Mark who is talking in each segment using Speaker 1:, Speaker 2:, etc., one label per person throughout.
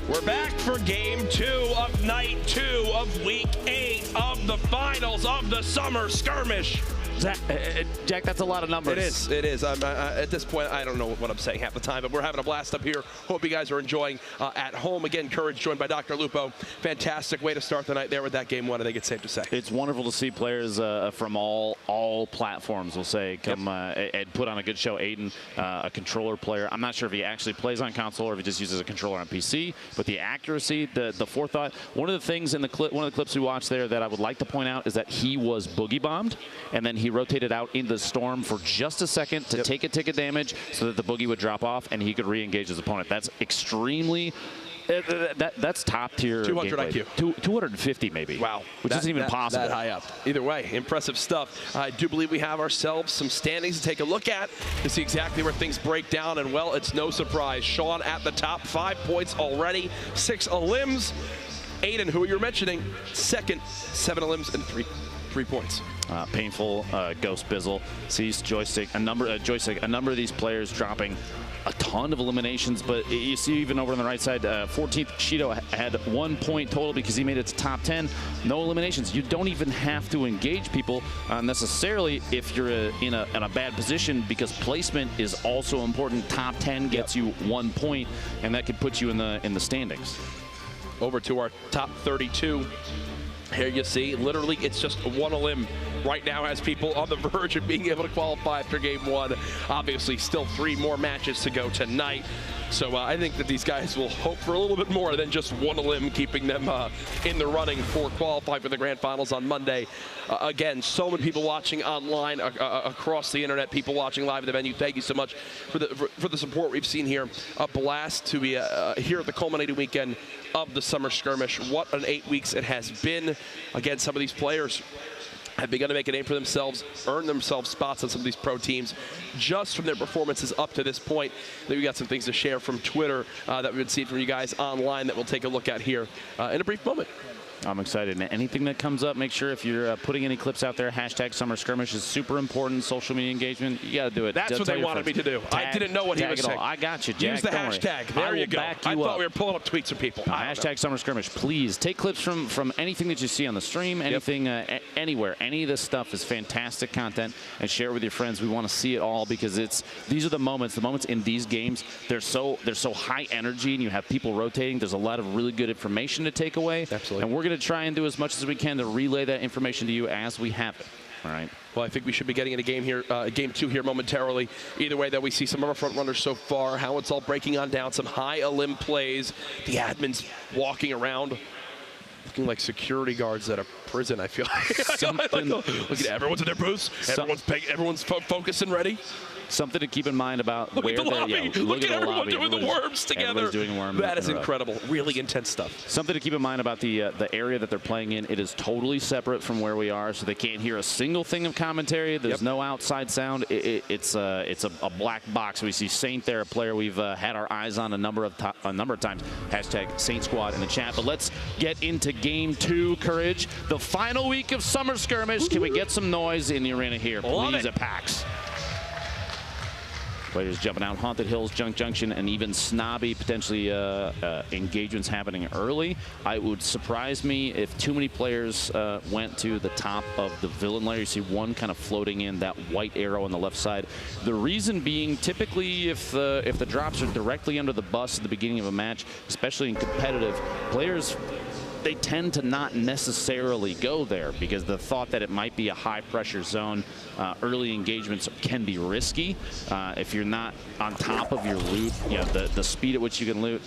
Speaker 1: We're back for game 2 of night 2 of week 8 of the finals of the summer skirmish.
Speaker 2: Jack, that's a lot of numbers.
Speaker 1: It is. At this point, I don't know what I'm saying half the time, but we're having a blast up here. Hope you guys are enjoying at home. Again, Courage joined by Dr. Lupo. Fantastic way to start the night there with that game 1, I think it's safe to say.
Speaker 2: It's wonderful to see players from all platforms, we'll say, come and put on a good show. Aydan, a controller player. I'm not sure if he actually plays on console or if he just uses a controller on PC, but the accuracy, the forethought. One of the things in the clip, one of the clips we watched there that I would like to point out is that he was boogie bombed, and then he rotated out into the storm for just a second to take a tick of damage so that the boogie would drop off and he could re-engage his opponent. That's extremely... That's top tier.
Speaker 1: 200
Speaker 2: gameplay.
Speaker 1: IQ.
Speaker 2: 250 maybe.
Speaker 1: Wow.
Speaker 2: Which isn't even possible.
Speaker 1: That high up. Either way, impressive stuff. I do believe we have ourselves some standings to take a look at to see exactly where things break down. And, well, it's no surprise. Sean at the top, 5 points already, 6 elims. Aydan, who you're mentioning, second, 7 elims and 3 points.
Speaker 2: Painful, Ghost Bizzle, sees Joystick. A number of these players dropping a ton of eliminations, but you see even over on the right side, 14th Shido had 1 point total because he made it to top 10. No eliminations. You don't even have to engage people necessarily if you're in a bad position, because placement is also important. Top 10 gets you 1 point, and that could put you in the standings.
Speaker 1: Over to our top 32. Here you see, literally, it's just 1 elim right now has people on the verge of being able to qualify after game 1. Obviously, still 3 more matches to go tonight. So I think that these guys will hope for a little bit more than just 1 elim, keeping them in the running for qualifying for the grand finals on Monday. Again, so many people watching online across the internet, people watching live at the venue. Thank you so much for the support we've seen here. A blast to be here at the culminating weekend of the summer skirmish. What an 8 weeks it has been. Again, some of these players have begun to make a name for themselves, earn themselves spots on some of these pro teams just from their performances up to this point. Then we got some things to share from Twitter that we've been seeing from you guys online that we'll take a look at here in a brief moment.
Speaker 2: I'm excited. And anything that comes up, make sure if you're putting any clips out there, hashtag Summer Skirmish is super important. Social media engagement, you got to do it.
Speaker 1: That's what they wanted me to do. I didn't know what he was saying.
Speaker 2: I got you, Jack.
Speaker 1: Use the hashtag. There you go. I thought we were pulling up tweets from people.
Speaker 2: Hashtag Summer Skirmish. Please take clips from anything that you see on the stream, anything, anywhere. Any of this stuff is fantastic content, and share it with your friends. We want to see it all because these are the moments. The moments in these games, they're so high energy, and you have people rotating. There's a lot of really good information to take away.
Speaker 1: Absolutely.
Speaker 2: And we're going to try and do as much as we can to relay that information to you as we have it. All right.
Speaker 1: Well, I think we should be getting into game 2 here momentarily. Either way, that we see some of our front runners so far, how it's all breaking on down, some high elim plays, the admins walking around looking like security guards at a prison, I feel like. Look at everyone's in their booths, everyone's focused and ready.
Speaker 2: Something to keep in mind about
Speaker 1: look
Speaker 2: where
Speaker 1: at the lobby. Look at everyone
Speaker 2: lobby.
Speaker 1: doing the worms together.
Speaker 2: Doing worms.
Speaker 1: That is incredible. Really intense stuff.
Speaker 2: Something to keep in mind about the area that they're playing in. It is totally separate from where we are, so they can't hear a single thing of commentary. There's no outside sound. It's a black box. We see Saint there, a player we've had our eyes on a number of times. Hashtag Saint Squad in the chat. But let's get into game 2, Courage. The final week of Summer Skirmish. Can we get some noise in the arena here, please, at PAX? Players jumping out Haunted Hills, Junk Junction, and even Snobby, potentially engagements happening early. It would surprise me if too many players went to the top of the villain layer. You see one kind of floating in, that white arrow on the left side. The reason being, typically, if the drops are directly under the bus at the beginning of a match, especially in competitive, players, they tend to not necessarily go there because the thought that it might be a high-pressure zone, early engagements can be risky. If you're not on top of your loot, the speed at which you can loot,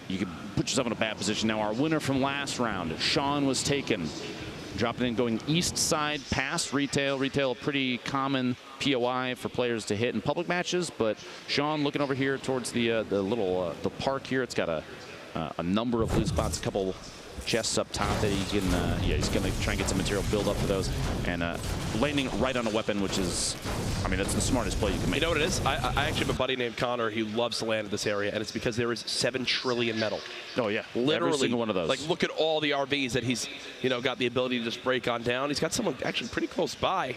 Speaker 2: you can put yourself in a bad position. Now, our winner from last round, Sean, was taken. Dropping in, going east side past Retail. Retail, a pretty common POI for players to hit in public matches, but Sean looking over here towards the little the park here. It's got a number of loot spots, a couple chests up top that he can, he's going to try and get some material build up for those, and landing right on a weapon, which is, I mean, that's the smartest play you can make.
Speaker 1: You know what it is? I actually have a buddy named Connor who loves to land in this area, and it's because there is 7 trillion metal.
Speaker 2: Oh yeah,
Speaker 1: literally
Speaker 2: every single one of those.
Speaker 1: Like, look at all the RVs that he's, got the ability to just break on down. He's got someone actually pretty close by.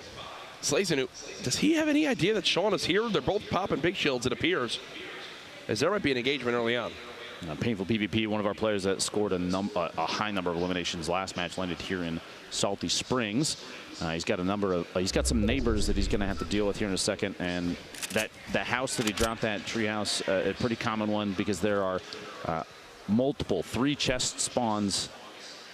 Speaker 1: Slazen, does he have any idea that Sean is here? They're both popping big shields, it appears, as there might be an engagement early on.
Speaker 2: Painful PvP, one of our players that scored a high number of eliminations last match, landed here in Salty Springs. He's got some neighbors that he's going to have to deal with here in a second, and that house that he dropped, that treehouse, a pretty common one because there are multiple 3 chest spawns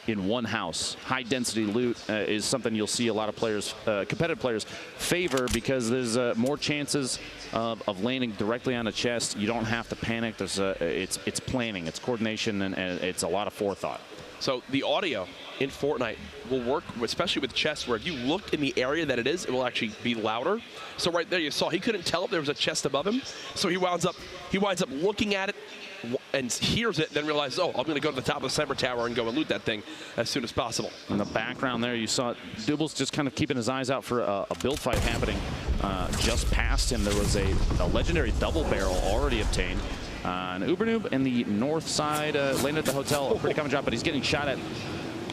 Speaker 2: in one house. High density loot is something you'll see a lot of players, competitive players, favor because there's more chances of landing directly on a chest. You don't have to panic. There's it's planning, it's coordination, and it's a lot of forethought.
Speaker 1: So the audio in Fortnite will work, especially with chest, where if you look in the area that it is, it will actually be louder. So right there you saw he couldn't tell if there was a chest above him, so he winds up looking at it and hears it, then realizes, oh, I'm going to go to the top of the cyber tower and go and loot that thing as soon as possible.
Speaker 2: In the background there, you saw Dooble's just kind of keeping his eyes out for a build fight happening. Just past him, there was a legendary double barrel already obtained. And Ubernoob in the north side landed at the hotel, a pretty common drop, but he's getting shot at.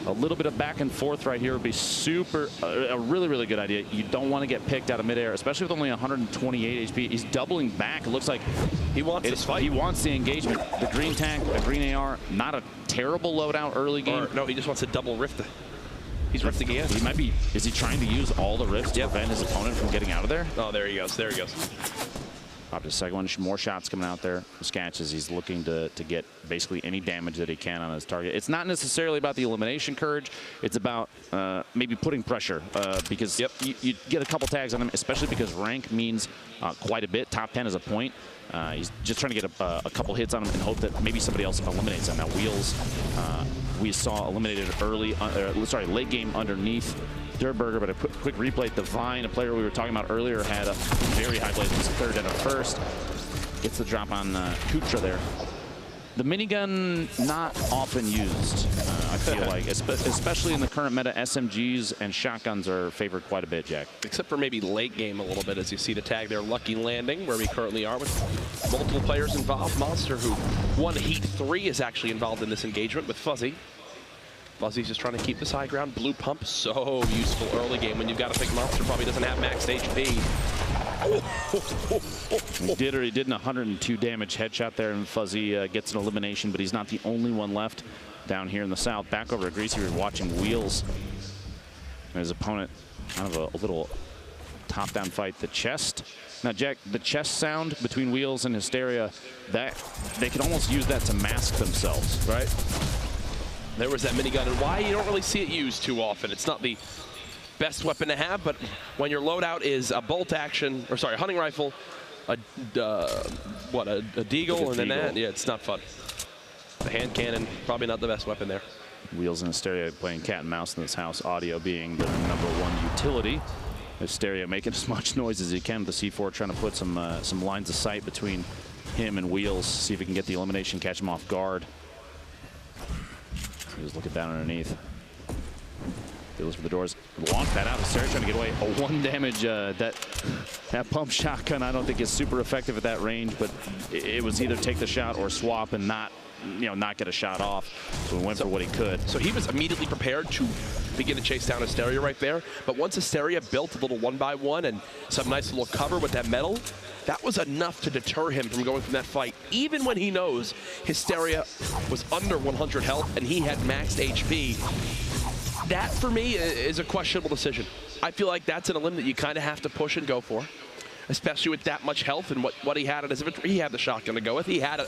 Speaker 2: A little bit of back and forth right here would be a really, really good idea. You don't want to get picked out of midair, especially with only 128 HP. He's doubling back. It looks like
Speaker 1: he wants this fight.
Speaker 2: He wants the engagement. The green tank, the green AR, not a terrible loadout early game.
Speaker 1: No, he just wants to double rift. He's rifting again.
Speaker 2: He might be. Is he trying to use all the rifts to prevent his opponent from getting out of there?
Speaker 1: Oh, there he goes. There he goes.
Speaker 2: Popped his second one. More shots coming out there. Sketch as he's looking to get basically any damage that he can on his target. It's not necessarily about the elimination courage. It's about maybe putting pressure because you get a couple tags on him, especially because rank means quite a bit. Top 10 is a point. He's just trying to get a couple hits on him and hope that maybe somebody else eliminates him. Now Wheels, we saw eliminated late game underneath Durburger, but a quick replay. Divine, a player we were talking about earlier, had a very high blaze. It was a third and a first. Gets the drop on Kutra there. The minigun, not often used, I feel like, especially in the current meta. SMGs and shotguns are favored quite a bit, Jack.
Speaker 1: Except for maybe late game a little bit, as you see the tag there, Lucky Landing, where we currently are with multiple players involved. Monster, who won Heat 3, is actually involved in this engagement with Fuzzy. Fuzzy's just trying to keep this high ground. Blue pump, so useful early game when you've got to think Monster probably doesn't have max HP.
Speaker 2: He did an 102 damage headshot there, and Fuzzy gets an elimination, but he's not the only one left down here in the south. Back over to Greasy, we're watching Wheels and his opponent. Kind of a little top-down fight. The chest. Now, Jack, the chest sound between Wheels and Hysteria, that they can almost use that to mask themselves, right?
Speaker 1: There was that minigun, and why you don't really see it used too often. It's not the best weapon to have, but when your loadout is a bolt action, or sorry, a hunting rifle, a deagle, and then that, yeah, it's not fun. The hand cannon, probably not the best weapon there.
Speaker 2: Wheels and Hysteria playing cat and mouse in this house, audio being the #1 utility. Hysteria making as much noise as he can with the C4, trying to put some lines of sight between him and Wheels, see if he can get the elimination, catch him off guard. He was looking down underneath. Feels for the doors. Launch that out. Hysteria trying to get away. A 1 damage. That pump shotgun I don't think is super effective at that range, but it was either take the shot or swap and not get a shot off. So he went for what he could.
Speaker 1: So he was immediately prepared to begin to chase down Hysteria right there. But once Hysteria built a little 1x1 and some nice little cover with that metal, that was enough to deter him from going from that fight, even when he knows Hysteria was under 100 health and he had maxed HP. That, for me, is a questionable decision. I feel like that's an elim that you kind of have to push and go for, especially with that much health and what he had in his inventory. He had the shotgun to go with. He had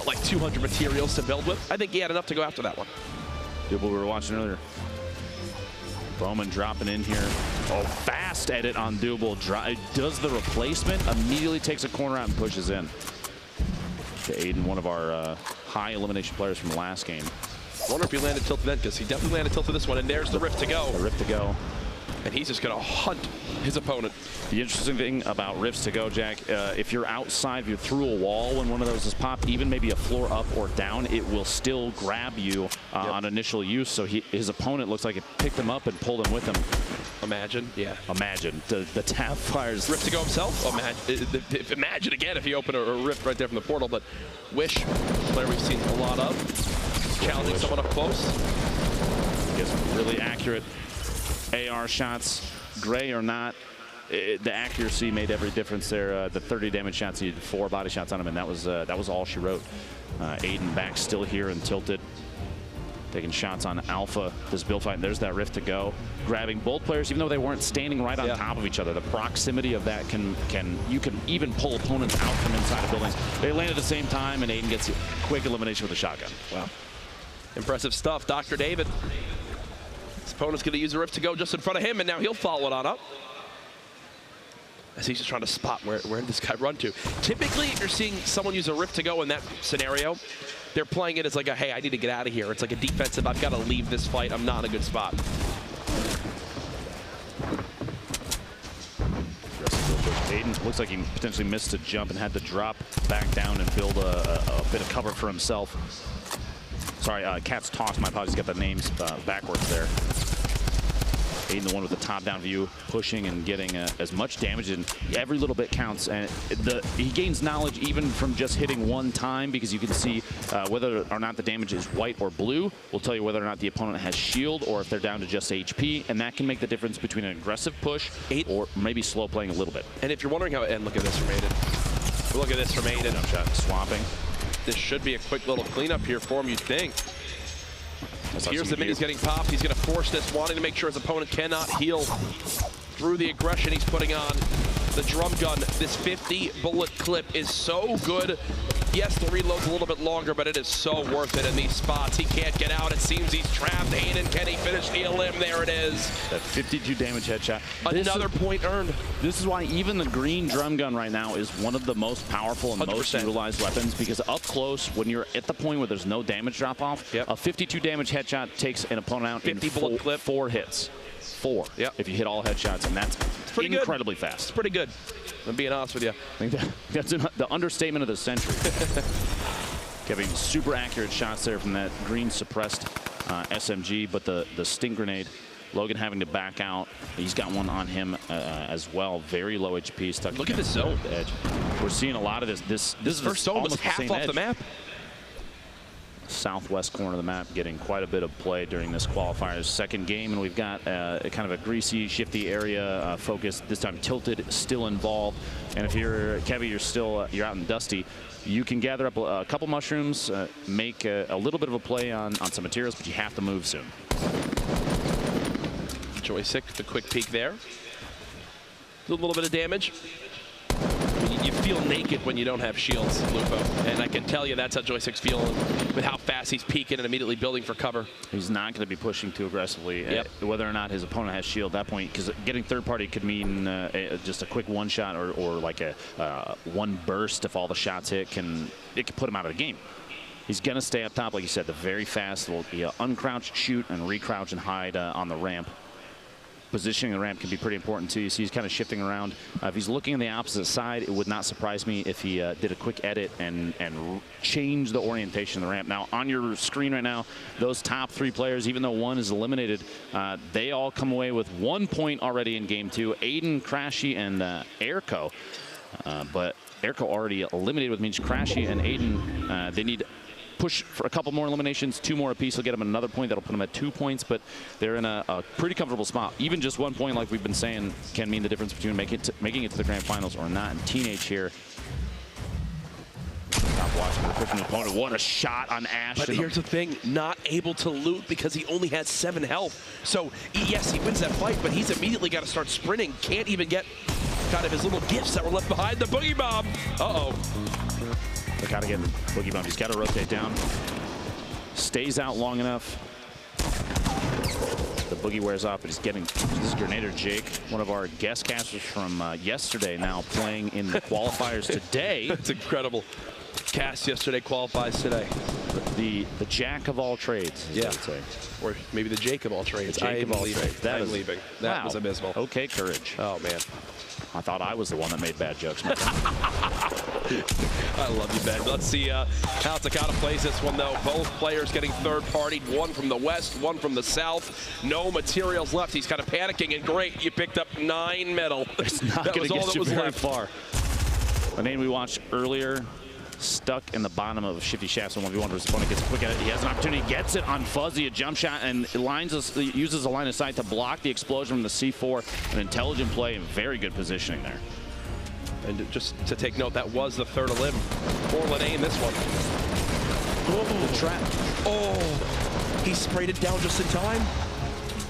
Speaker 1: like 200 materials to build with. I think he had enough to go after that one.
Speaker 2: Double we were watching earlier. Bowman dropping in here. Oh, fast edit on Double. Does the replacement, immediately takes a corner out and pushes in. To Aydan, one of our high elimination players from the last game.
Speaker 1: I wonder if he landed tilted then, because he definitely landed tilted this one, and there's the rift to go.
Speaker 2: The rift to go.
Speaker 1: And he's just going to hunt his opponent.
Speaker 2: The interesting thing about rifts to go, Jack, if you're outside, if you're through a wall when one of those is popped, even maybe a floor up or down, it will still grab you on initial use. So his opponent looks like it picked him up and pulled him with him.
Speaker 1: Imagine, yeah.
Speaker 2: Imagine. The tap fires.
Speaker 1: Rift to go himself? Imagine again if he opened a rift right there from the portal. But Wish, player we've seen a lot of. Challenging someone up close.
Speaker 2: Gets really accurate AR shots, gray or not. the accuracy made every difference there. The 30 damage shots, he had 4 body shots on him, and that was all she wrote. Aydan back still here and tilted. Taking shots on Alpha, this build fight, and there's that rift to go. Grabbing both players, even though they weren't standing right on top of each other. The proximity of that you can even pull opponents out from inside of buildings. They land at the same time, and Aydan gets a quick elimination with a shotgun.
Speaker 1: Wow. Impressive stuff. Dr. David. His opponent's going to use a rift to go just in front of him, and now he'll follow it on up. As he's just trying to spot where did this guy run to. Typically, if you're seeing someone use a rift to go in that scenario, they're playing it as like a, hey, I need to get out of here. It's like a defensive, I've got to leave this fight. I'm not in a good spot.
Speaker 2: Aydan looks like he potentially missed a jump and had to drop back down and build a bit of cover for himself. Sorry, Cat's Toss, my apologies, got the names backwards there. Aydan, the one with the top-down view, pushing and getting as much damage, and every little bit counts. And he gains knowledge even from just hitting one time, because you can see whether or not the damage is white or blue will tell you whether or not the opponent has shield or if they're down to just HP, and that can make the difference between an aggressive push or maybe slow playing a little bit.
Speaker 1: And if you're wondering how, and look at this from Aydan. Look at this from Aydan.
Speaker 2: Jump shot, swapping.
Speaker 1: This should be a quick little cleanup here for him, you'd think. Here's the minis getting popped. He's going to force this, wanting to make sure his opponent cannot heal through the aggression he's putting on. The drum gun, this 50-bullet clip is so good. Yes, the reload's a little bit longer, but it is so worth it in these spots. He can't get out. It seems he's trapped. Aydan, can he finish the elim? There it is.
Speaker 2: That 52 damage headshot.
Speaker 1: Another point earned.
Speaker 2: This is why even the green drum gun right now is one of the most powerful and 100%. Most utilized weapons, because up close, when you're at the point where there's no damage drop-off, a 52 damage headshot takes an opponent out in
Speaker 1: 50-bullet clip.
Speaker 2: 4 hits. 4, if you hit all headshots, and that's incredibly fast.
Speaker 1: It's pretty good. I'm being honest with you.
Speaker 2: I think that's the understatement of the century. Giving super accurate shots there from that green suppressed SMG, but the sting grenade, Logan having to back out. He's got one on him as well. Very low HP. Stuck.
Speaker 1: Look at this zone.
Speaker 2: Edge. We're seeing a lot of this. This
Speaker 1: first zone was half off the map.
Speaker 2: Southwest corner of the map getting quite a bit of play during this qualifier's second game, and we've got kind of a greasy, shifty area focus. This time Tilted still involved, and if you're Kevy, you're out in Dusty. You can gather up a couple mushrooms, make a little bit of a play on some materials, but you have to move soon.
Speaker 1: Joystick, the quick peek there. A little bit of damage. You feel naked when you don't have shields, Lupo. And I can tell you that's how Joystick's feeling with how fast he's peeking and immediately building for cover.
Speaker 2: He's not going to be pushing too aggressively, whether or not his opponent has shield at that point, because getting third party could mean just a quick one shot or like a one burst if all the shots hit. It could put him out of the game. He's going to stay up top, like you said, the very fast will be uncrouch, shoot, and recrouch and hide on the ramp. Positioning the ramp can be pretty important too. You see he's kind of shifting around. If he's looking on the opposite side, it would not surprise me if he did a quick edit and change the orientation of the ramp. Now on your screen right now, those top 3 players, even though one is eliminated, they all come away with 1 point already in game 2. Aydan, Crashy, and Airco. But Airco already eliminated, which means Crashy and Aydan, they need push for a couple more eliminations, 2 more apiece will get them another point. That'll put them at 2 points, but they're in a pretty comfortable spot. Even just 1 point, like we've been saying, can mean the difference between making it to the grand finals or not. And Teenage here, top watching the pushing the opponent. What a shot on Ash.
Speaker 1: But here's the thing, not able to loot because he only has 7 health. So yes, he wins that fight, but he's immediately got to start sprinting. Can't even get kind of his little gifts that were left behind. The boogie bomb.
Speaker 2: They got to get the boogie bomb. He's got to rotate down. Stays out long enough. The boogie wears off, but he's getting this is Grenader Jake, one of our guest casters from yesterday, now playing in the qualifiers today.
Speaker 1: That's incredible. Cast yesterday, qualifies today.
Speaker 2: The jack of all trades,
Speaker 1: I would say. Or maybe the Jake of all trades. I'm leaving. That was abysmal.
Speaker 2: Okay, courage.
Speaker 1: Oh, man.
Speaker 2: I thought I was the one that made bad jokes.
Speaker 1: I love you, Ben. Let's see how Takata plays this one, though. Both players getting third-partied, one from the west, one from the south. No materials left. He's kind of panicking, and great, you picked up 9 metal.
Speaker 2: It's not going to get you very far. The name we watched earlier, stuck in the bottom of Shifty Shafts, and 1v1 versus opponent gets quick at it. He has an opportunity, gets it on Fuzzy, a jump shot, and uses a line of sight to block the explosion from the C4. An intelligent play and very good positioning there.
Speaker 1: And just to take note, that was the third elim for Lene in this one.
Speaker 2: Oh, the trap.
Speaker 1: Oh, he sprayed it down just in time.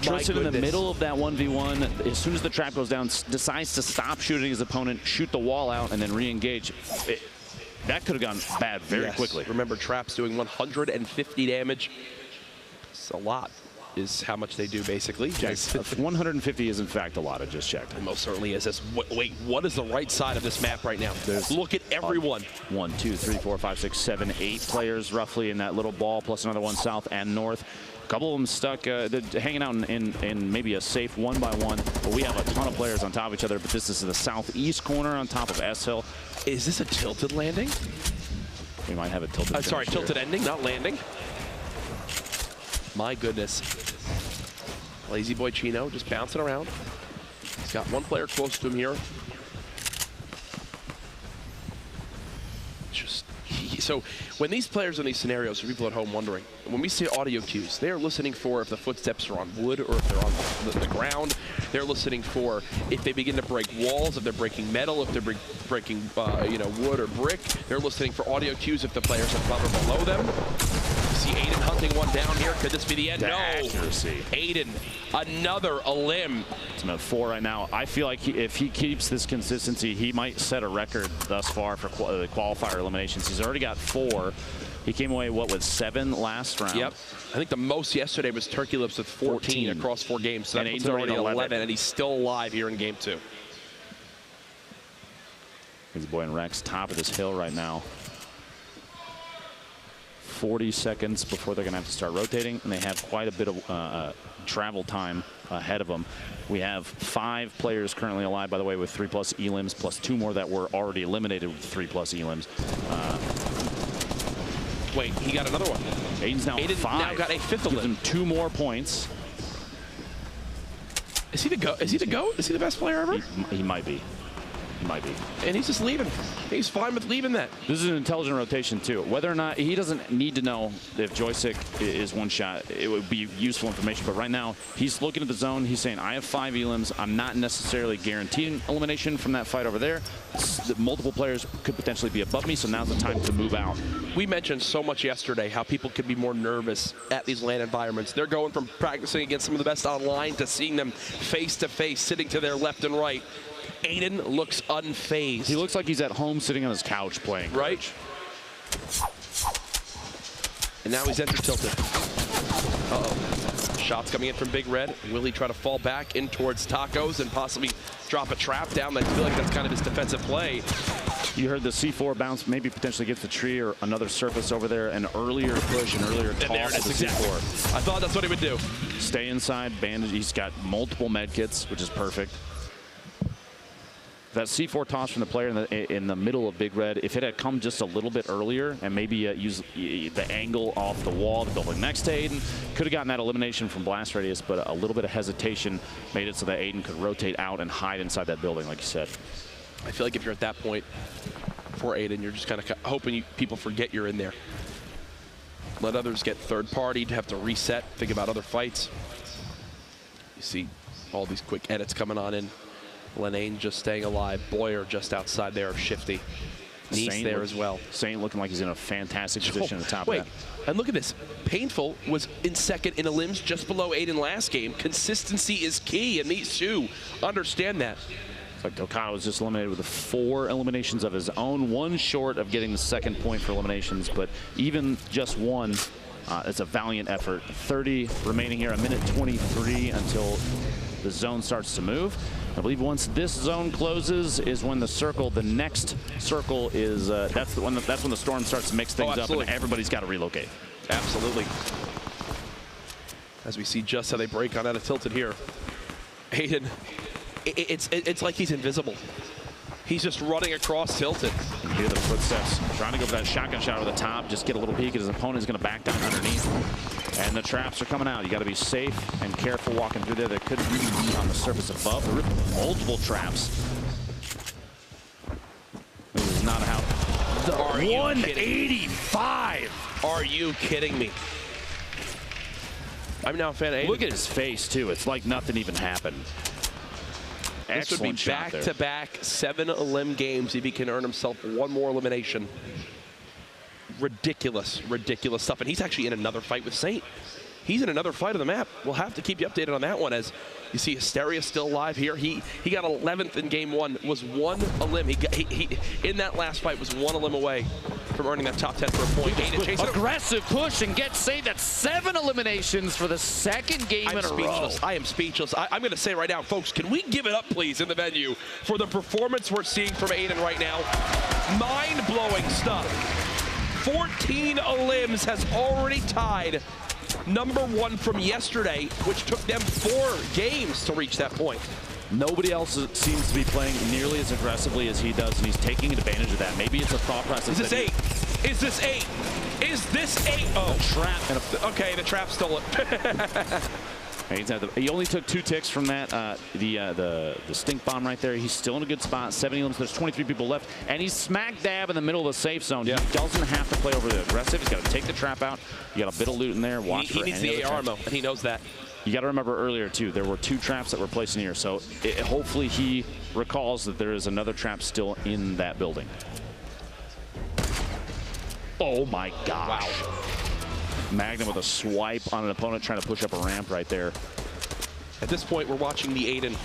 Speaker 2: Tristan in the middle of that 1v1, as soon as the trap goes down, decides to stop shooting his opponent, shoot the wall out, and then re-engage. That could have gone bad very quickly.
Speaker 1: Remember, traps doing 150 damage. It's a lot, is how much they do, basically.
Speaker 2: 150 is, in fact, a lot. I just checked.
Speaker 1: It most certainly is. Wait, what is the right side of this map right now? Look at everyone.
Speaker 2: 1, 2, 3, 4, 5, 6, 7, 8 players roughly in that little ball, plus another one south and north. A couple of them stuck, hanging out in maybe a safe 1-by-1. But we have a ton of players on top of each other. But this is the southeast corner on top of S Hill.
Speaker 1: Is this a tilted landing?
Speaker 2: We might have a tilted.
Speaker 1: Sorry, tilted ending, not landing. My goodness. Lazy boy Chino just bouncing around. He's got one player close to him here. So when these players in these scenarios, for people at home wondering, when we say audio cues, they're listening for if the footsteps are on wood or if they're on the ground. They're listening for if they begin to break walls, if they're breaking metal, if they're breaking wood or brick. They're listening for audio cues if the players are above or below them. See aydan hunting one down here. Could this be the end?
Speaker 2: The
Speaker 1: no.
Speaker 2: accuracy.
Speaker 1: aydan, another elim.
Speaker 2: It's about 4 right now. I feel like if he keeps this consistency, he might set a record thus far for the qualifier eliminations. He's already got 4. He came away, with 7 last round?
Speaker 1: Yep. I think the most yesterday was Turkey Lips with 14 across 4 games. So that puts already 11, and he's still alive here in game 2.
Speaker 2: His boy and Rex, top of this hill right now. 40 seconds before they're going to have to start rotating, and they have quite a bit of travel time ahead of them. We have 5 players currently alive, by the way, with 3+ elims, plus 2 more that were already eliminated with 3+ elims.
Speaker 1: Wait, he got another one.
Speaker 2: aydan's now 5.
Speaker 1: Now got a 5th elim.
Speaker 2: Gives him 2 more points.
Speaker 1: Is he the GOAT? Is he the GOAT? Is he the best player ever?
Speaker 2: He might be. He might be.
Speaker 1: And he's just leaving. He's fine with leaving that.
Speaker 2: This is an intelligent rotation, too. Whether or not, he doesn't need to know if Joystick is one shot. It would be useful information. But right now, he's looking at the zone. He's saying, I have 5 elims. I'm not necessarily guaranteeing elimination from that fight over there. Multiple players could potentially be above me, so now's the time to move out.
Speaker 1: We mentioned so much yesterday how people could be more nervous at these LAN environments. They're going from practicing against some of the best online to seeing them face-to-face, sitting to their left and right. aydan looks unfazed.
Speaker 2: He looks like he's at home sitting on his couch playing.
Speaker 1: Right. And now he's entered tilted. Uh-oh. Shots coming in from Big Red. Will he try to fall back in towards Tacos and possibly drop a trap down? I feel like that's kind of his defensive play.
Speaker 2: You heard the C4 bounce, maybe potentially gets the tree or another surface over there. An earlier push, an earlier toss.
Speaker 1: And there it is, exactly.
Speaker 2: C4.
Speaker 1: I thought that's what he would do.
Speaker 2: Stay inside, bandage. He's got multiple med kits, which is perfect. That C4 toss from the player in the middle of Big Red, if it had come just a little bit earlier and maybe use the angle off the wall, the building next to aydan, could have gotten that elimination from blast radius, but a little bit of hesitation made it so that aydan could rotate out and hide inside that building, like you said.
Speaker 1: I feel like if you're at that point for aydan, you're just kind of hoping people forget you're in there. Let others get third party to have to reset, think about other fights. You see all these quick edits coming on in. Lene just staying alive. Boyer just outside there of Shifty. Nice there as well.
Speaker 2: Saint looking like he's in a fantastic position at the top of that.
Speaker 1: And look at this. Painful was in second in elims just below aydan last game. Consistency is key, and these two understand that.
Speaker 2: It's like Okada was just eliminated with 4 eliminations of his own, 1 short of getting the 2nd point for eliminations, but even just 1, it's a valiant effort. 30 remaining here, 1:23 until the zone starts to move. I believe once this zone closes is when the next circle is, that's when the storm starts to mix things up and everybody's got to relocate.
Speaker 1: Absolutely. As we see just how they break on out of tilted here. aydan, it's like he's invisible. He's just running across tilted.
Speaker 2: You hear the footsteps, trying to go for that shotgun shot over the top, just get a little peek at his opponent. Is going to back down underneath. And the traps are coming out. You got to be safe and careful walking through there. There could be on the surface above. There are multiple traps. This is not how. though.
Speaker 1: Are you
Speaker 2: 185.
Speaker 1: Are you kidding me? I'm now a fan of Aydan.
Speaker 2: Look at his face, too. It's like nothing even happened.
Speaker 1: This would be back-to-back 7 elim games if he can earn himself one more elimination. Ridiculous, ridiculous stuff. And he's actually in another fight with Saint. He's in another fight of the map. We'll have to keep you updated on that one. As you see, Hysteria still alive here. He got 11th in game 1, was 1 elim. He in that last fight was 1 elim away from earning that top 10 for a point.
Speaker 2: Aggressive push and gets Saint. That's 7 eliminations for the second game in a row.
Speaker 1: I am speechless. I'm going to say right now, folks, can we give it up, please, in the venue for the performance we're seeing from Aydan right now? Mind-blowing stuff. 14 elims has already tied #1 from yesterday, which took them 4 games to reach that point.
Speaker 2: Nobody else seems to be playing nearly as aggressively as he does, and he's taking advantage of that. Maybe it's a thought process.
Speaker 1: Is this 8? Is this 8? Is this 8? Oh,
Speaker 2: trap.
Speaker 1: Okay, the trap stole it.
Speaker 2: He only took 2 ticks from that, the stink bomb right there. He's still in a good spot. 70 elims. There's 23 people left, and he's smack dab in the middle of the safe zone. Yeah. He doesn't have to play over the aggressive. He's got to take the trap out. You got a bit of loot in there. Watch
Speaker 1: he needs the AR ammo, and he knows that.
Speaker 2: You got to remember earlier too, there were 2 traps that were placed in here. So hopefully he recalls that there is another trap still in that building. Oh my gosh. Wow. Magnum with a swipe on an opponent trying to push up a ramp right there.
Speaker 1: At this point, we're watching the Aydan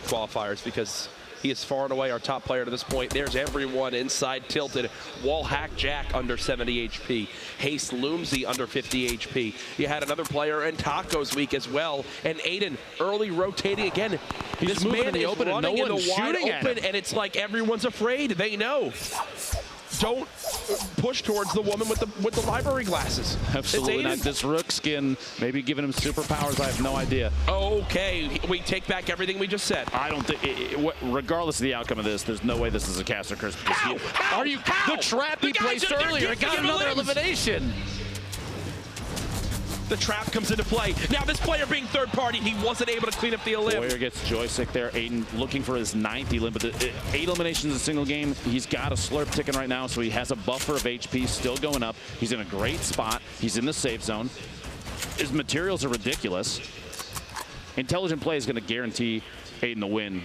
Speaker 1: qualifiers because he is far and away our top player to this point. There's everyone inside tilted. Wall hack Jack under 70 HP. Haste Loomsy under 50 HP. You had another player in Tacos week as well. And Aydan early rotating again.
Speaker 2: He's moving in the open and no one's shooting at him.
Speaker 1: And it's like everyone's afraid. They know. Don't push towards the woman with the library glasses.
Speaker 2: Absolutely not. This Rook skin, maybe giving him superpowers. I have no idea.
Speaker 1: Okay, we take back everything we just said.
Speaker 2: I don't think, regardless of the outcome of this, there's no way this is a caster curse. Are you? The trap he placed earlier got another elimination.
Speaker 1: The trap comes into play. Now this player being third party, he wasn't able to clean up the elim.
Speaker 2: Boyer gets joystick there. Aydan looking for his 9th elim, but 8 eliminations in a single game. He's got a slurp ticking right now, so he has a buffer of HP still going up. He's in a great spot. He's in the safe zone. His materials are ridiculous. Intelligent play is going to guarantee Aydan the win.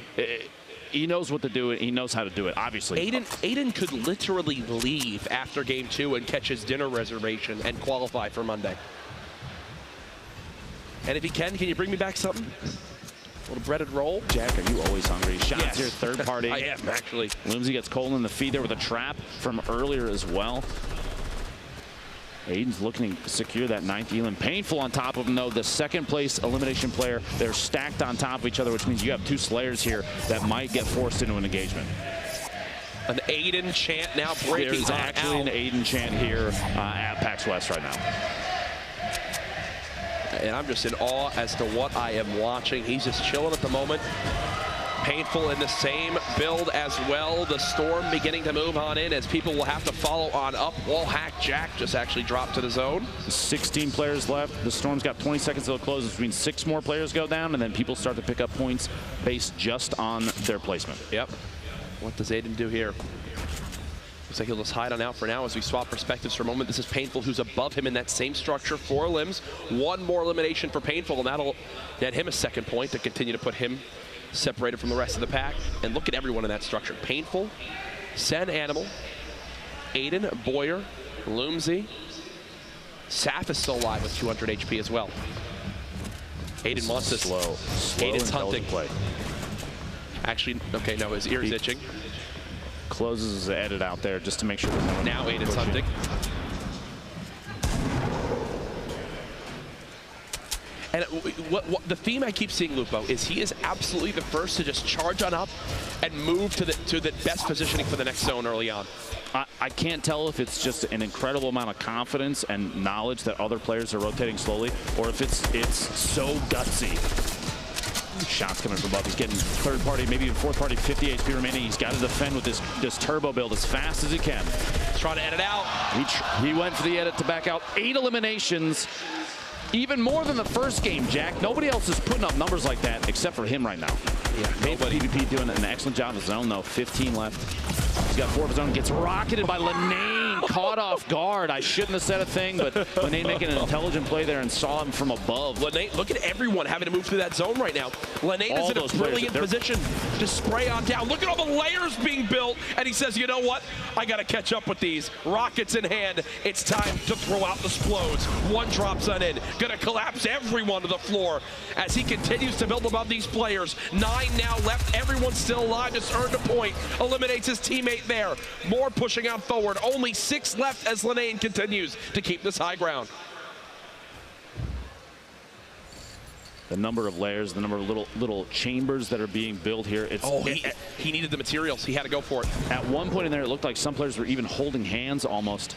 Speaker 2: He knows what to do. He knows how to do it, obviously.
Speaker 1: Aydan could literally leave after game 2 and catch his dinner reservation and qualify for Monday. And if he can you bring me back something? A little breaded roll?
Speaker 2: Jack, are you always hungry? Shots here, third party.
Speaker 1: I am, actually.
Speaker 2: Loomsy gets Cole in the feed there with a trap from earlier as well. Aydan's looking to secure that 9th elim. Painful on top of him, though. The second place elimination player, they're stacked on top of each other, which means you have 2 Slayers here that might get forced into an engagement.
Speaker 1: An Aydan chant now breaking.
Speaker 2: There's actually an Aydan chant here at PAX West right now.
Speaker 1: And I'm just in awe as to what I am watching. He's just chilling at the moment. Painful in the same build as well. The Storm beginning to move on in as people will have to follow on up. Wall hack Jack just actually dropped to the zone.
Speaker 2: 16 players left. The Storm's got 20 seconds till it closes, which means 6 more players go down, and then people start to pick up points based just on their placement.
Speaker 1: Yep. What does Aydan do here? Looks like he'll just hide on out for now as we swap perspectives for a moment. This is Painful, who's above him in that same structure. 4 limbs, 1 more elimination for Painful, and that'll net him a 2nd point to continue to put him separated from the rest of the pack. And look at everyone in that structure. Painful, Sen Animal, Aydan, Boyer, Loomsy. Saf is still alive with 200 HP as well. Aydan wants this.
Speaker 2: Slow
Speaker 1: Aydan's hunting.
Speaker 2: Play.
Speaker 1: Actually, okay, no, his ear's itching.
Speaker 2: Closes his edit out there just to make sure that no one
Speaker 1: now Aydan's hunting. And what the theme I keep seeing, Lupo, is he is absolutely the first to just charge on up and move to the best positioning for the next zone early on.
Speaker 2: I can't tell if it's just an incredible amount of confidence and knowledge that other players are rotating slowly, or if it's so gutsy. Shots coming from above. He's getting 3rd party, maybe even 4th party, 50 HP remaining. He's got to defend with this turbo build as fast as he can.
Speaker 1: He's trying to edit out.
Speaker 2: He went for the edit to back out. 8 eliminations. Even more than the first game, Jack. Nobody else is putting up numbers like that except for him right now.
Speaker 1: Yeah, nobody.
Speaker 2: PvP doing an excellent job of his own, though. 15 left. He's got 4 of his own. Gets rocketed by Lenane, caught off guard. I shouldn't have said a thing, but Lenane making an intelligent play there and saw him from above.
Speaker 1: Lenane, look at everyone having to move through that zone right now. Lenane is in a brilliant position to spray on down. Look at all the layers being built, and he says, you know what? I got to catch up with these. Rockets in hand. It's time to throw out the explodes. One drops on in. Gonna collapse everyone to the floor as he continues to build above these players. 9 now left. Everyone's still alive. Just earned a point. Eliminates his teammate there. More pushing out forward. Only 6 left as Lenane continues to keep this high ground.
Speaker 2: The number of layers, the number of little chambers that are being built here.
Speaker 1: He needed the materials. He had to go for it.
Speaker 2: At one point in there, it looked like some players were even holding hands almost.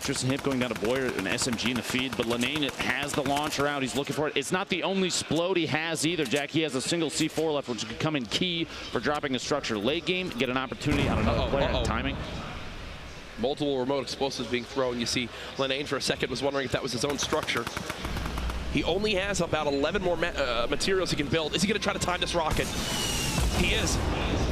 Speaker 2: Tristan Hip going down to Boyer, an SMG in the feed, but Lenane has the launcher out. He's looking for it. It's not the only explode he has either, Jack. He has a single C4 left, which could come in key for dropping a structure late game, get an opportunity on another player and timing.
Speaker 1: Multiple remote explosives being thrown. You see Lenane for a second was wondering if that was his own structure. He only has about 11 more materials he can build. Is he going to try to time this rocket? He is.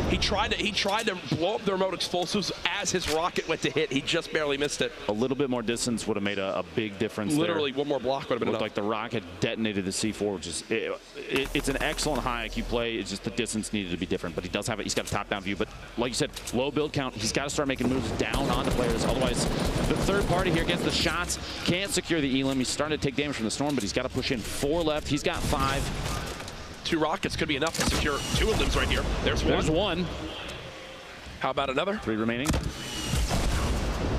Speaker 1: He tried to blow up the remote explosives as his rocket went to hit. He just barely missed it.
Speaker 2: A little bit more distance would have made a big difference.
Speaker 1: Literally,
Speaker 2: there.
Speaker 1: one more block would have been enough.
Speaker 2: Like the rocket detonated the C4, which is it's an excellent high IQ play. It's just the distance needed to be different. But he does have it. He's got a top-down view. But like you said, low build count. He's got to start making moves down onto players. Otherwise, the third party here gets the shots. Can't secure the elim. He's starting to take damage from the storm, but he's got to push in 4 left. He's got 5.
Speaker 1: 2 rockets could be enough to secure 2 of them right here. There's one. How about another?
Speaker 2: 3 remaining.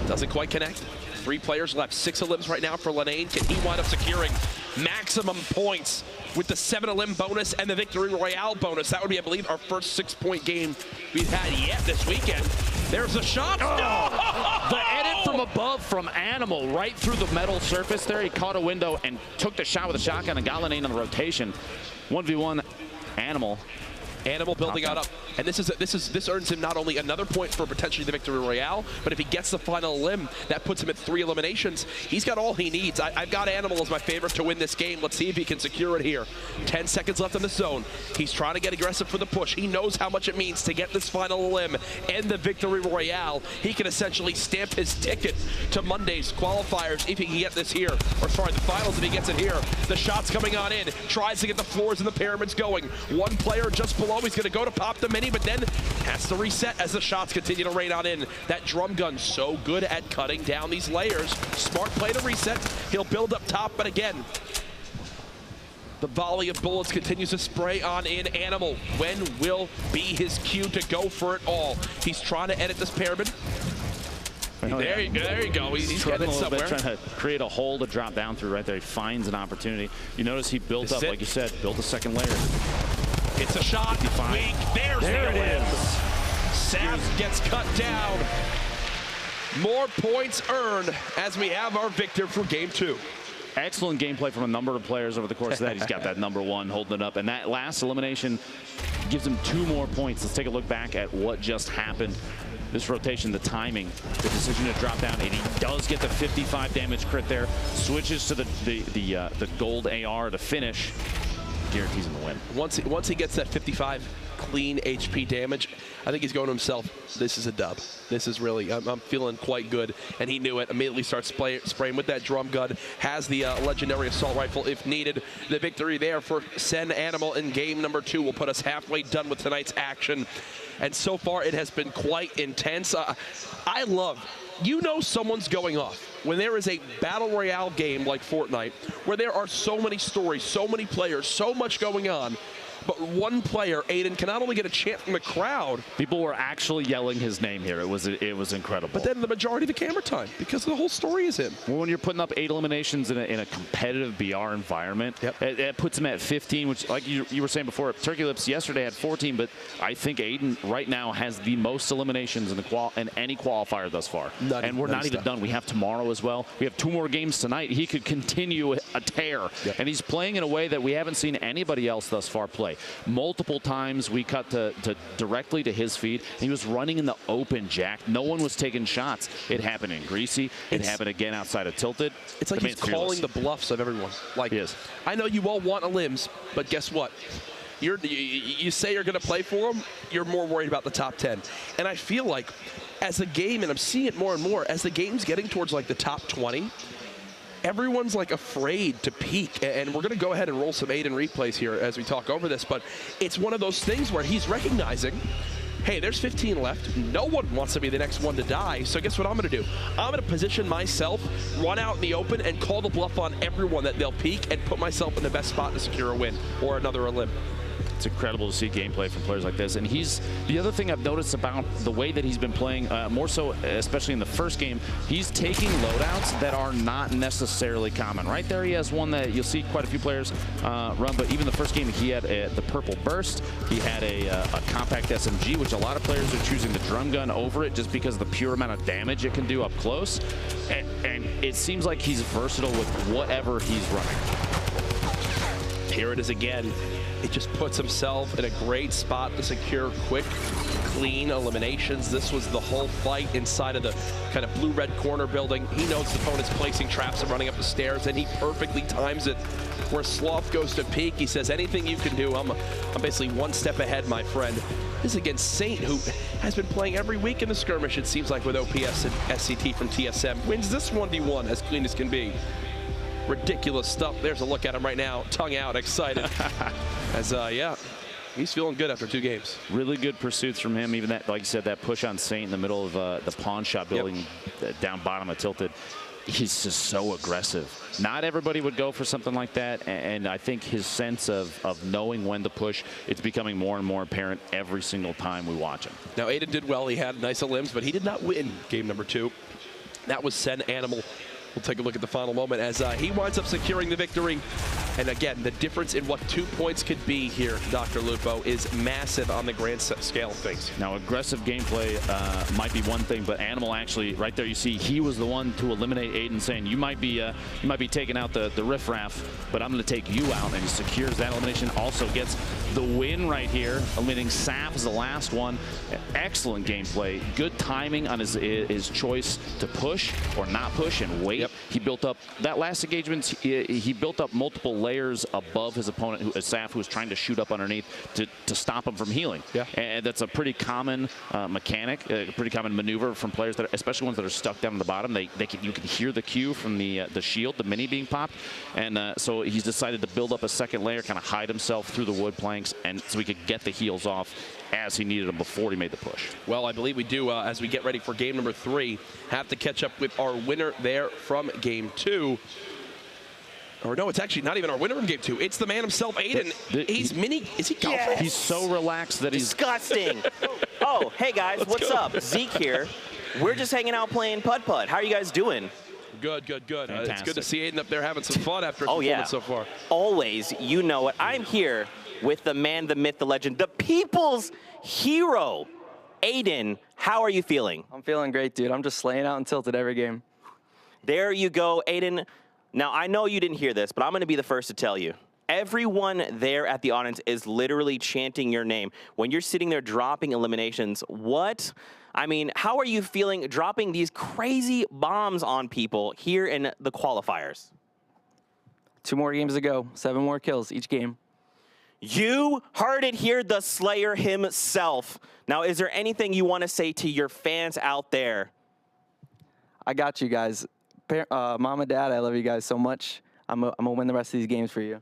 Speaker 1: Doesn't quite connect. 3 players left. 6 elims right now for Lenane. Can he wind up securing maximum points with the 7 elim bonus and the Victory Royale bonus? That would be, I believe, our first 6-point game we've had yet this weekend. There's a shot.
Speaker 2: Oh! The edit from above from Animal right through the metal surface there. He caught a window and took the shot with a shotgun and got Lenane on the rotation. 1v1 Animal.
Speaker 1: Animal building out up, and this earns him not only another point for potentially the Victory Royale, but if he gets the final elim, that puts him at 3 eliminations. He's got all he needs. I've got Animal as my favorite to win this game. Let's see if he can secure it here. 10 seconds left in the zone. He's trying to get aggressive for the push. He knows how much it means to get this final elim and the Victory Royale. He can essentially stamp his ticket to Monday's qualifiers if he can get this here, or sorry, the finals if he gets it here. The shot's coming on in. Tries to get the floors and the pyramids going. One player just below. He's going to go to pop the mini, but then has to reset as the shots continue to rain on in. That drum gun so good at cutting down these layers. Smart play to reset. He'll build up top, but again, the volley of bullets continues to spray on in. Animal, when will be his cue to go for it all? He's trying to edit this pyramid. There you go. He's getting somewhere.
Speaker 2: Trying to create a hole to drop down through right there. He finds an opportunity. You notice he built up, like you said, built a second layer.
Speaker 1: It's a shot. Weak. There it is. Sap gets cut down. More points earned as we have our victor for game 2.
Speaker 2: Excellent gameplay from a number of players over the course of that. He's got that number 1 holding it up. And that last elimination gives him 2 more points. Let's take a look back at what just happened. This rotation, the timing, the decision to drop down, and he does get the 55 damage crit there. Switches to the gold AR to finish. Guarantees him the win.
Speaker 1: Once he gets that 55 clean HP damage, I think he's going to himself, this is a dub. This is really, I'm feeling quite good. And he knew it. Immediately starts spraying with that drum gun. Has the legendary assault rifle if needed. The victory there for Sen Animal in game number 2 will put us halfway done with tonight's action. And so far, it has been quite intense. I love, you know someone's going off when there is a Battle Royale game like Fortnite, where there are so many stories, so many players, so much going on, but one player, Aydan, can not only get a chant from the crowd.
Speaker 2: People were actually yelling his name here. It was incredible.
Speaker 1: But then the majority of the camera time, because the whole story is him.
Speaker 2: Well, when you're putting up 8 eliminations in a competitive BR environment, it puts him at 15, which, like you were saying before, Turkey Lips yesterday had 14, but I think Aydan right now has the most eliminations in any qualifier thus far. And we're not even done. We have tomorrow as well. We have 2 more games tonight. He could continue a tear. And he's playing in a way that we haven't seen anybody else thus far play. Multiple times we cut to directly to his feed. He was running in the open, Jack. No one was taking shots. It happened in Greasy. It happened again outside of Tilted.
Speaker 1: It's like he's calling the bluffs of everyone. Like, I know you all want elims, but guess what? you say you're going to play for them, you're more worried about the top 10. And I feel like as the game, and I'm seeing it more and more, as the game's getting towards like the top 20, everyone's like afraid to peak, and we're going to go ahead and roll some aydan replays here as we talk over this, but it's one of those things where he's recognizing, hey, there's 15 left. No one wants to be the next one to die, so guess what I'm going to do? I'm going to position myself, run out in the open, and call the bluff on everyone that they'll peak and put myself in the best spot to secure a win or another elim.
Speaker 2: It's incredible to see gameplay from players like this. And the other thing I've noticed about the way that he's been playing, more so, especially in the first game, he's taking loadouts that are not necessarily common. Right there, he has one that you'll see quite a few players run, but even the first game, he had the purple burst. He had a compact SMG, which a lot of players are choosing the drum gun over it just because of the pure amount of damage it can do up close. And it seems like he's versatile with whatever he's running.
Speaker 1: Here it is again. It just puts himself in a great spot to secure quick, clean eliminations. This was the whole fight inside of the kind of blue-red corner building. He knows the opponent's placing traps and running up the stairs, and he perfectly times it. Where Sloth goes to peek, he says, anything you can do, I'm basically one step ahead, my friend. This is against Saint, who has been playing every week in the skirmish, it seems like, with OPS and SCT from TSM. Wins this 1v1 as clean as can be. Ridiculous stuff. There's a look at him right now, tongue out, excited. As, yeah, he's feeling good after 2 games.
Speaker 2: Really good pursuits from him. Even that, like you said, that push on Saint in the middle of the pawn shop building, down bottom of Tilted. He's just so aggressive. Not everybody would go for something like that, and I think his sense of knowing when to push, it's becoming more and more apparent every single time we watch him.
Speaker 1: Now, aydan did well. He had nice elims, but he did not win game number 2. That was Sen Animal. We'll take a look at the final moment as he winds up securing the victory. And again, the difference in what 2 points could be here, Dr. Lupo, is massive on the grand scale of things.
Speaker 2: Now, aggressive gameplay might be one thing, but Animal actually, right there, you see he was the one to eliminate aydan, saying you might be taking out the riffraff, but I'm going to take you out, and he secures that elimination. Also gets the win right here, eliminating Saf as the last one. Excellent gameplay, good timing on his choice to push or not push and wait. Yep. He built up that last engagement. He built up multiple layers above his opponent, Saf, who was trying to shoot up underneath to stop him from healing. Yeah. And that's a pretty common mechanic, a pretty common maneuver from players that, especially ones that are stuck down at the bottom. You can hear the cue from the shield, the mini being popped, and so he's decided to build up a second layer, kind of hide himself through the wood planks, and so he could get the heals off as he needed them before he made the push.
Speaker 1: Well, I believe we do, as we get ready for game number 3, have to catch up with our winner there from game 2. Or no, it's actually not even our winner from game 2. It's the man himself, aydan. He's mini. Is he golfing?
Speaker 2: Yes. He's so relaxed that he's
Speaker 3: disgusting. Oh, hey guys, what's up? Zeke here. We're just hanging out playing putt-putt. How are you guys doing?
Speaker 1: Good, good, good. It's good to see aydan up there having some fun after his performance so far.
Speaker 3: Always, you know it. I'm here with the man, the myth, the legend, the people's hero. Aydan, how are you feeling?
Speaker 4: I'm feeling great, dude. I'm just slaying out in Tilted every game.
Speaker 3: There you go, aydan. Now, I know you didn't hear this, but I'm going to be the first to tell you. Everyone there at the audience is literally chanting your name. When you're sitting there dropping eliminations, how are you feeling dropping these crazy bombs on people here in the qualifiers?
Speaker 4: 2 more games to go, 7 more kills each game.
Speaker 3: You heard it here, the Slayer himself. Now, is there anything you want to say to your fans out there?
Speaker 4: I got you guys. Mom and Dad, I love you guys so much. I'm gonna win the rest of these games for you.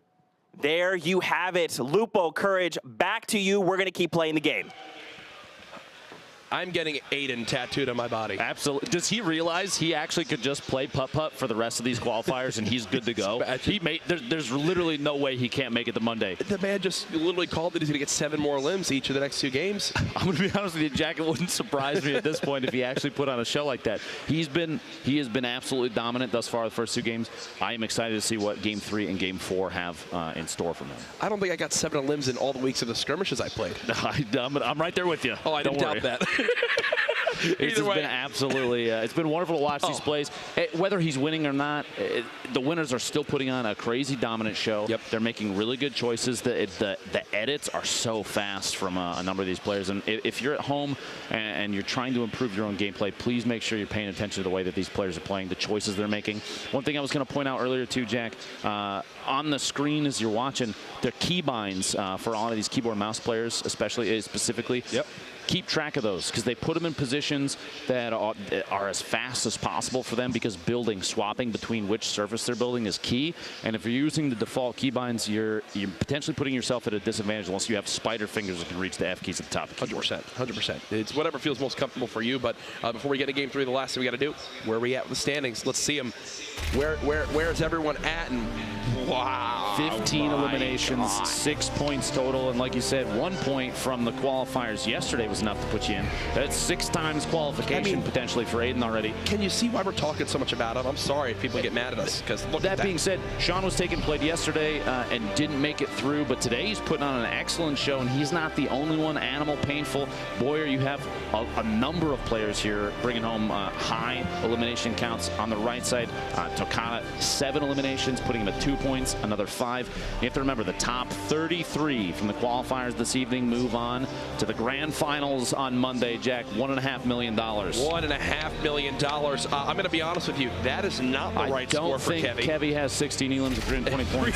Speaker 3: There you have it. Lupo, Courage, back to you. We're going to keep playing the game.
Speaker 1: I'm getting aydan tattooed on my body.
Speaker 2: Absolutely. Does he realize he actually could just play putt-putt for the rest of these qualifiers and he's good to go? There's literally no way he can't make it to Monday.
Speaker 1: The man just literally called that he's going to get 7 more limbs each of the next 2 games.
Speaker 2: I'm going to be honest with you, Jack, it wouldn't surprise me at this point if he actually put on a show like that. He has been absolutely dominant thus far the first 2 games. I am excited to see what game 3 and game 4 have in store for him.
Speaker 1: I don't think I got 7 limbs in all the weeks of the skirmishes I played.
Speaker 2: I'm right there with you.
Speaker 1: Oh, I don't doubt that.
Speaker 2: It's just been absolutely, it's been wonderful to watch these plays. Whether he's winning or not, the winners are still putting on a crazy dominant show.
Speaker 1: Yep.
Speaker 2: They're making really good choices. The edits are so fast from a number of these players. And if you're at home and you're trying to improve your own gameplay, please make sure you're paying attention to the way that these players are playing, the choices they're making. One thing I was going to point out earlier too, Jack, on the screen as you're watching, their keybinds for all of these keyboard mouse players, especially specifically.
Speaker 1: Yep.
Speaker 2: Keep track of those because they put them in positions that are as fast as possible for them, because swapping between which surface they're building is key. And if you're using the default keybinds, you're potentially putting yourself at a disadvantage unless you have spider fingers that can reach the F keys at the top of the keyboard.
Speaker 1: 100%. It's whatever feels most comfortable for you. But before we get to game 3, the last thing we got to do, where are we at with the standings? Let's see them. Where is everyone at? And wow,
Speaker 2: 15 eliminations, 6 points total, and like you said, 1 point from the qualifiers yesterday was enough to put you in. That's 6 times qualification potentially for Aydan already.
Speaker 1: Can you see why we're talking so much about him? I'm sorry if people get mad at us, because look at that.
Speaker 2: Being said, Sean was played yesterday and didn't make it through, but today he's putting on an excellent show, and he's not the only one. Animal, Painful, Boyer, you have a number of players here bringing home high elimination counts. On the right side, Tokana, 7 eliminations, putting him at 2 points, another 5. You have to remember the top 33 from the qualifiers this evening move on to the grand finals on Monday. Jack, $1.5 million.
Speaker 1: $1.5 million. I'm going to be honest with you, that is not the right score for Kevy.
Speaker 2: I don't think Kevy has 16 elims at 320 points.